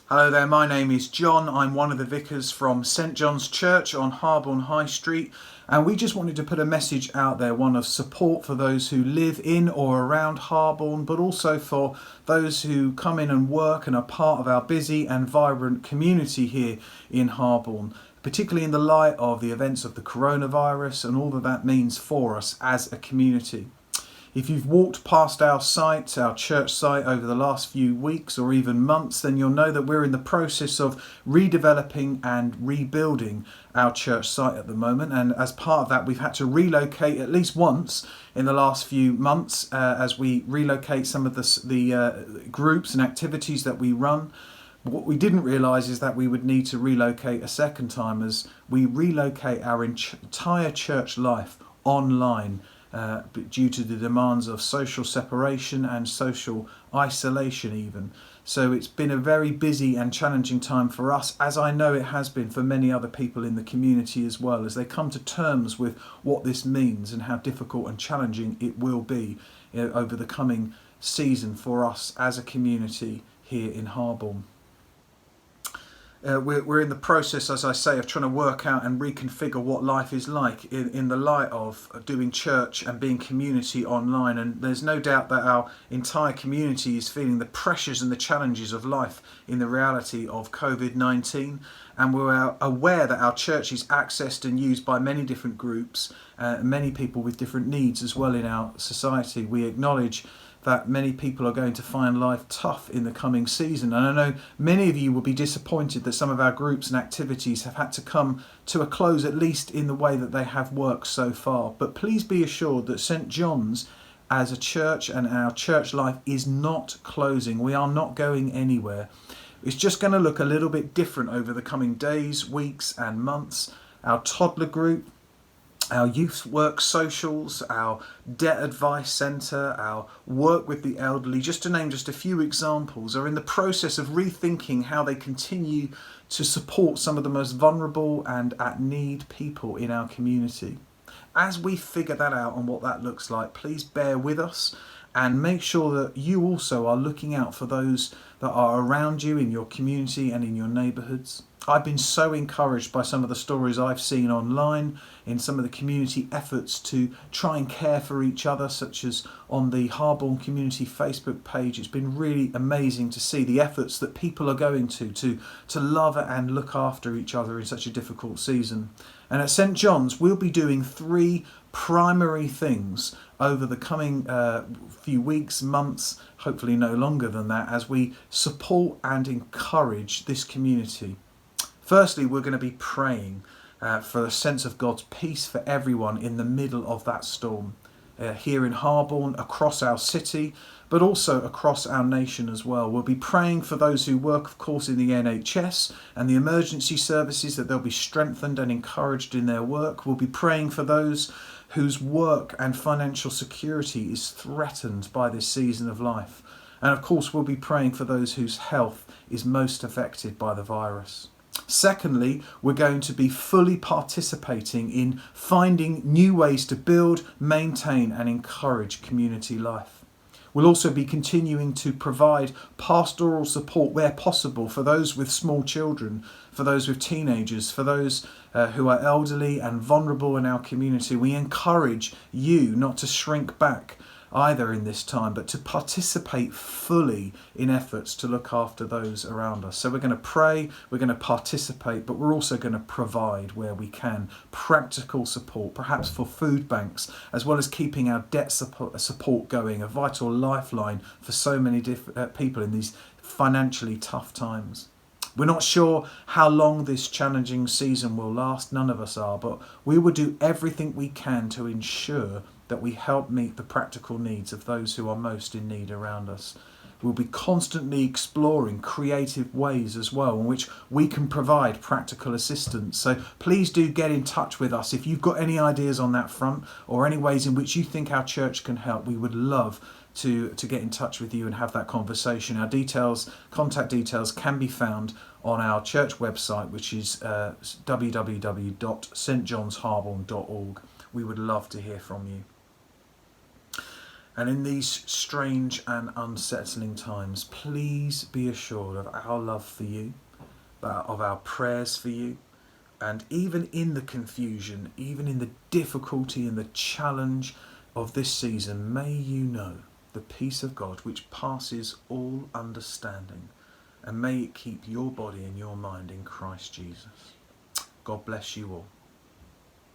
Hello there, my name is John. I'm one of the vicars from St John's Church on Harborne High Street, and we just wanted to put a message out there, one of support for those who live in or around Harborne, but also for those who come in and work and are part of our busy and vibrant community here in Harborne, particularly in the light of the events of the coronavirus and all that means for us as a community. If you've walked past our site, our church site, over the last few weeks or even months, then you'll know that we're in the process of redeveloping and rebuilding our church site at the moment. And as part of that, we've had to relocate at least once in the last few months as we relocate some of the groups and activities that we run. What we didn't realise is that we would need to relocate a second time as we relocate our entire church life online. Due to the demands of social separation and social isolation even. So it's been a very busy and challenging time for us, as I know it has been for many other people in the community as well, as they come to terms with what this means and how difficult and challenging it will be over the coming season for us as a community here in Harborne. We're in the process, as I say, of trying to work out and reconfigure what life is like in the light of doing church and being community online. And there's no doubt that our entire community is feeling the pressures and the challenges of life in the reality of Covid-19. And we're aware that our church is accessed and used by many different groups, many people with different needs as well in our society. We acknowledge that many people are going to find life tough in the coming season. And I know many of you will be disappointed that some of our groups and activities have had to come to a close, at least in the way that they have worked so far. But please be assured that St John's as a church and our church life is not closing. We are not going anywhere. It's just going to look a little bit different over the coming days, weeks and months. Our toddler group, our youth work socials, our debt advice centre, our work with the elderly, just to name just a few examples, are in the process of rethinking how they continue to support some of the most vulnerable and at need people in our community. As we figure that out and what that looks like, please bear with us and make sure that you also are looking out for those that are around you in your community and in your neighbourhoods. I've been so encouraged by some of the stories I've seen online in some of the community efforts to try and care for each other, such as on the Harborne Community Facebook page. It's been really amazing to see the efforts that people are going to love and look after each other in such a difficult season. And at St John's, we'll be doing three primary things over the coming few weeks, months, hopefully no longer than that, as we support and encourage this community. Firstly, we're going to be praying for a sense of God's peace for everyone in the middle of that storm, here in Harborne, across our city, but also across our nation as well. We'll be praying for those who work, of course, in the NHS and the emergency services, that they'll be strengthened and encouraged in their work. We'll be praying for those whose work and financial security is threatened by this season of life. And of course, we'll be praying for those whose health is most affected by the virus. Secondly, we're going to be fully participating in finding new ways to build, maintain and encourage community life. We'll also be continuing to provide pastoral support where possible for those with small children, for those with teenagers, for those who are elderly and vulnerable in our community. We encourage you not to shrink back either in this time, but to participate fully in efforts to look after those around us. So we're going to pray, we're going to participate, but we're also going to provide where we can practical support, perhaps for food banks, as well as keeping our debt support going, a vital lifeline for so many people in these financially tough times. We're not sure how long this challenging season will last, none of us are, but we will do everything we can to ensure that we help meet the practical needs of those who are most in need around us. We'll be constantly exploring creative ways as well in which we can provide practical assistance. So please do get in touch with us if you've got any ideas on that front or any ways in which you think our church can help. We would love to get in touch with you and have that conversation. Our details, contact details, can be found on our church website, which is www.stjohnsharborne.org. We would love to hear from you. And in these strange and unsettling times, please be assured of our love for you, of our prayers for you, and even in the confusion, even in the difficulty and the challenge of this season, may you know the peace of God which passes all understanding, and may it keep your body and your mind in Christ Jesus. God bless you all.